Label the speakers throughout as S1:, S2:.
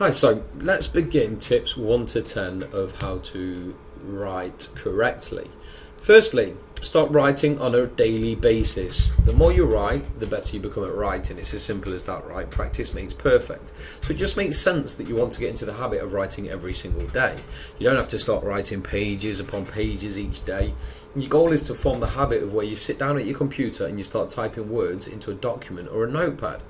S1: Hi, so let's begin tips 1 to 10 of how to write correctly. Firstly, start writing on a daily basis. The more you write, the better you become at writing. It's as simple as that, right? Practice makes perfect. So it just makes sense that you want to get into the habit of writing every single day. You don't have to start writing pages upon pages each day. Your goal is to form the habit of where you sit down at your computer and you start typing words into a document or a notepad.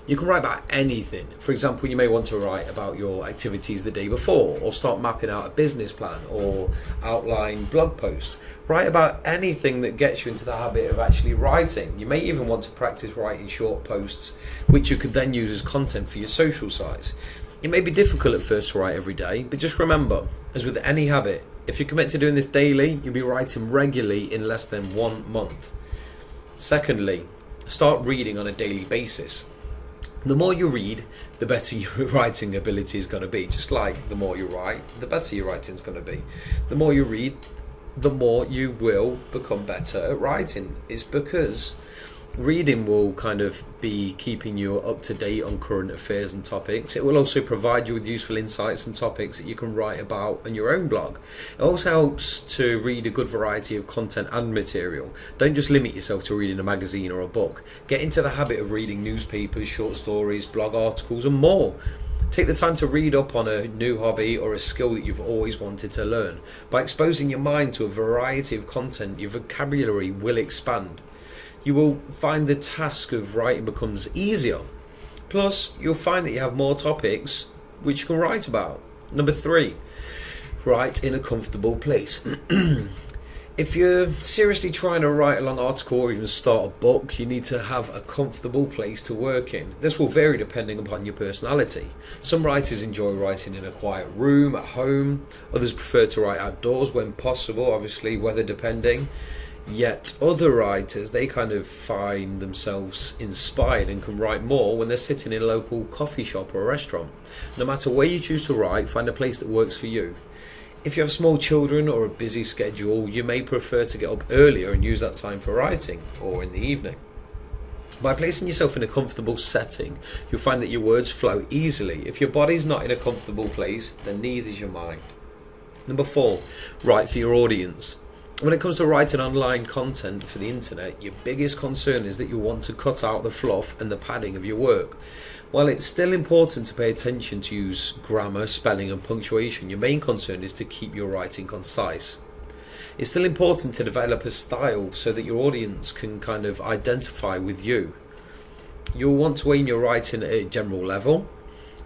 S1: You can write about anything. For example, you may want to write about your activities the day before, or start mapping out a business plan, or outline blog posts. Write about anything that gets you into the habit of actually writing. You may even want to practice writing short posts, which you could then use as content for your social sites. It may be difficult at first to write every day, but just remember, as with any habit, if you commit to doing this daily, you'll be writing regularly in less than 1 month. Secondly, start reading on a daily basis. The more you read, the better your writing ability is going to be. Just like the more you write, the better your writing is going to be. The more you read, the more you will become better at writing. It's because reading will kind of be keeping you up to date on current affairs and topics. It will also provide you with useful insights and topics that you can write about on your own blog. It also helps to read a good variety of content and material. Don't just limit yourself to reading a magazine or a book. Get into the habit of reading newspapers, short stories, blog articles and more. Take the time to read up on a new hobby or a skill that you've always wanted to learn. By exposing your mind to a variety of content, your vocabulary will expand. You will find the task of writing becomes easier. Plus, you'll find that you have more topics which you can write about. Number 3, write in a comfortable place. If you're seriously trying to write a long article or even start a book, you need to have a comfortable place to work in. This will vary depending upon your personality. Some writers enjoy writing in a quiet room at home. Others prefer to write outdoors when possible, obviously weather depending. Yet other writers, they kind of find themselves inspired and can write more when they're sitting in a local coffee shop or a restaurant. No matter where you choose to write, find a place that works for you. If you have small children or a busy schedule, you may prefer to get up earlier and use that time for writing, or in the evening. By placing yourself in a comfortable setting, you'll find that your words flow easily. If your body's not in a comfortable place, then neither is your mind. Number 4, write for your audience. When it comes to writing online content for the internet, your biggest concern is that you want to cut out the fluff and the padding of your work. While it's still important to pay attention to use grammar, spelling and punctuation, your main concern is to keep your writing concise. It's still important to develop a style so that your audience can kind of identify with you. You'll want to aim your writing at a general level.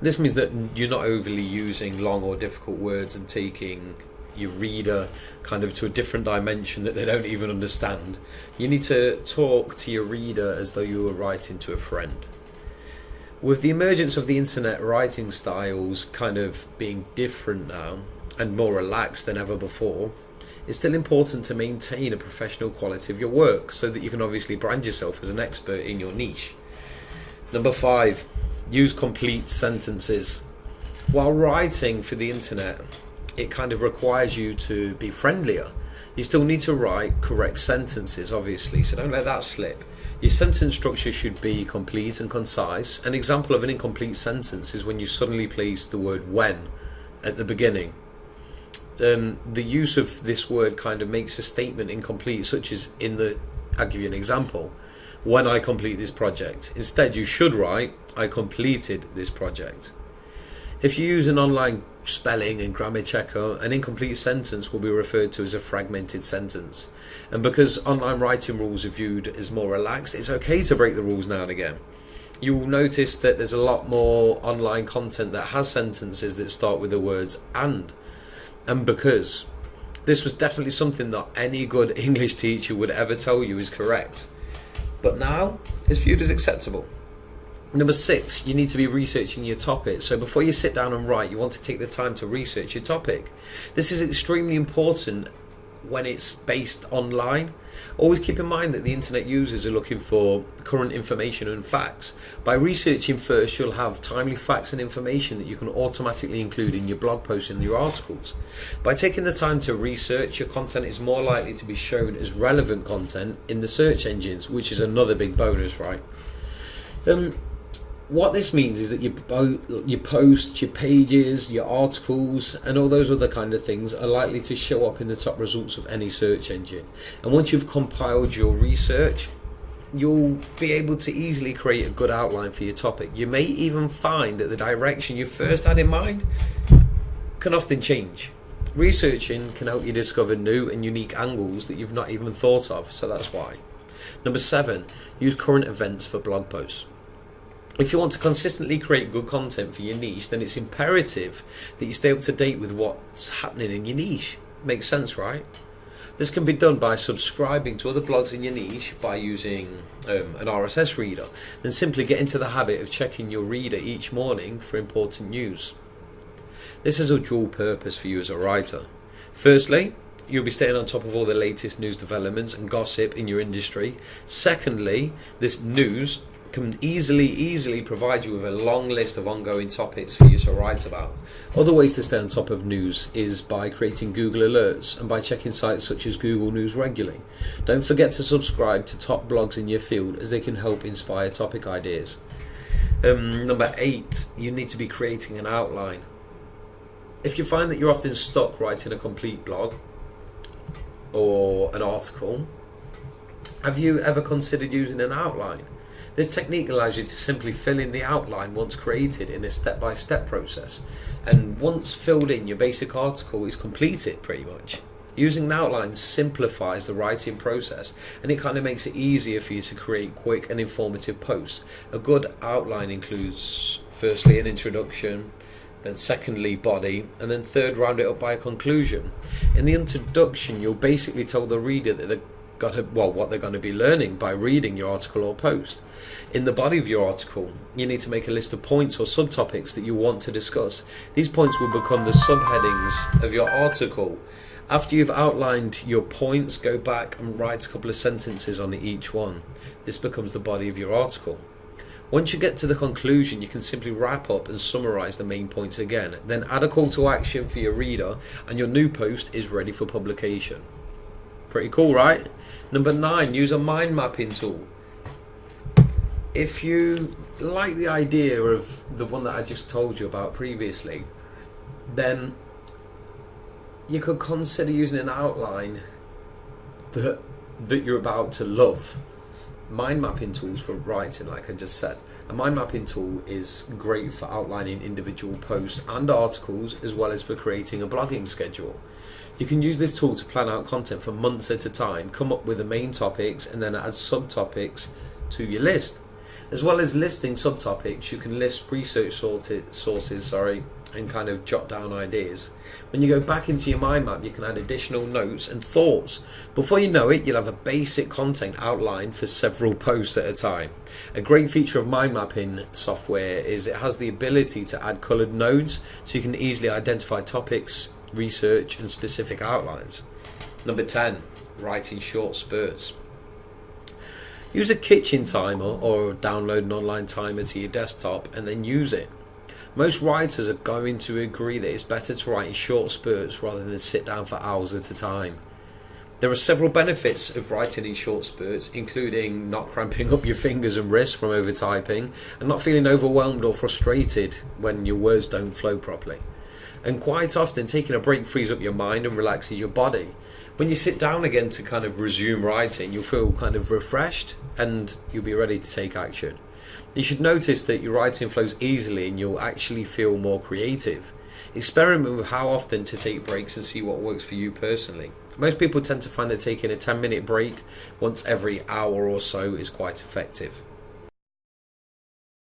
S1: This means that you're not overly using long or difficult words and taking your reader kind of to a different dimension that they don't even understand. You need to talk to your reader as though you were writing to a friend. With the emergence of the internet, writing styles kind of being different now and more relaxed than ever before, it's still important to maintain a professional quality of your work so that you can obviously brand yourself as an expert in your niche. Number 5, use complete sentences. While writing for the internet, it kind of requires you to be friendlier. You still need to write correct sentences, obviously, so don't let that slip. Your sentence structure should be complete and concise. An example of an incomplete sentence is when you suddenly place the word when at the beginning. The use of this word kind of makes a statement incomplete, such as I'll give you an example. When I complete this project. Instead, you should write, I completed this project. If you use an online spelling and grammar checker, an incomplete sentence will be referred to as a fragmented sentence. And because online writing rules are viewed as more relaxed, it's okay to break the rules now and again. You will notice that there's a lot more online content that has sentences that start with the words and because. This was definitely something that any good English teacher would ever tell you is correct. But now it's viewed as acceptable. Number 6, you need to be researching your topic. So before you sit down and write, you want to take the time to research your topic. This is extremely important when it's based online. Always keep in mind that the internet users are looking for current information and facts. By researching first, you'll have timely facts and information that you can automatically include in your blog posts and your articles. By taking the time to research, your content is more likely to be shown as relevant content in the search engines, which is another big bonus, right? What this means is that your posts, your pages, your articles, and all those other kind of things are likely to show up in the top results of any search engine. And once you've compiled your research, you'll be able to easily create a good outline for your topic. You may even find that the direction you first had in mind can often change. Researching can help you discover new and unique angles that you've not even thought of, so that's why. Number 7, use current events for blog posts. If you want to consistently create good content for your niche, then it's imperative that you stay up to date with what's happening in your niche. Makes sense, right? This can be done by subscribing to other blogs in your niche, by using an RSS reader, then simply get into the habit of checking your reader each morning for important news. This has a dual purpose for you as a writer. Firstly, you'll be staying on top of all the latest news developments and gossip in your industry. Secondly, this news can easily provide you with a long list of ongoing topics for you to write about. Other ways to stay on top of news is by creating Google alerts and by checking sites such as Google News regularly. Don't forget to subscribe to top blogs in your field, as they can help inspire topic ideas. Number 8, you need to be creating an outline. If you find that you're often stuck writing a complete blog or an article, have you ever considered using an outline? This technique allows you to simply fill in the outline once created in a step-by-step process, and once filled in, your basic article is completed pretty much. Using an outline simplifies the writing process, and it kind of makes it easier for you to create quick and informative posts. A good outline includes firstly an introduction, then secondly body, and then third round it up by a conclusion. In the introduction, you'll basically tell the reader that what they're going to be learning by reading your article or post. In the body of your article, you need to make a list of points or subtopics that you want to discuss. These points will become the subheadings of your article. After you've outlined your points, go back and write a couple of sentences on each one. This becomes the body of your article. Once you get to the conclusion, you can simply wrap up and summarize the main points again. Then add a call to action for your reader, and your new post is ready for publication. Pretty cool, right? Number 9, use a mind mapping tool. If you like the idea of the one that I just told you about previously, then you could consider using an outline that you're about to love. Mind mapping tools for writing, like I just said. A mind mapping tool is great for outlining individual posts and articles, as well as for creating a blogging schedule. You can use this tool to plan out content for months at a time, come up with the main topics, and then add subtopics to your list. As well as listing subtopics, you can list research sources, and kind of jot down ideas. When you go back into your mind map, you can add additional notes and thoughts. Before you know it, you'll have a basic content outline for several posts at a time. A great feature of mind mapping software is it has the ability to add colored nodes, so you can easily identify topics, research, and specific outlines. Number 10, write in short spurts. Use a kitchen timer or download an online timer to your desktop and then use it. Most writers are going to agree that it's better to write in short spurts rather than sit down for hours at a time. There are several benefits of writing in short spurts, including not cramping up your fingers and wrists from overtyping, and not feeling overwhelmed or frustrated when your words don't flow properly. And quite often, taking a break frees up your mind and relaxes your body. When you sit down again to kind of resume writing, you'll feel kind of refreshed and you'll be ready to take action. You should notice that your writing flows easily and you'll actually feel more creative. Experiment with how often to take breaks and see what works for you personally. Most people tend to find that taking a 10-minute break once every hour or so is quite effective.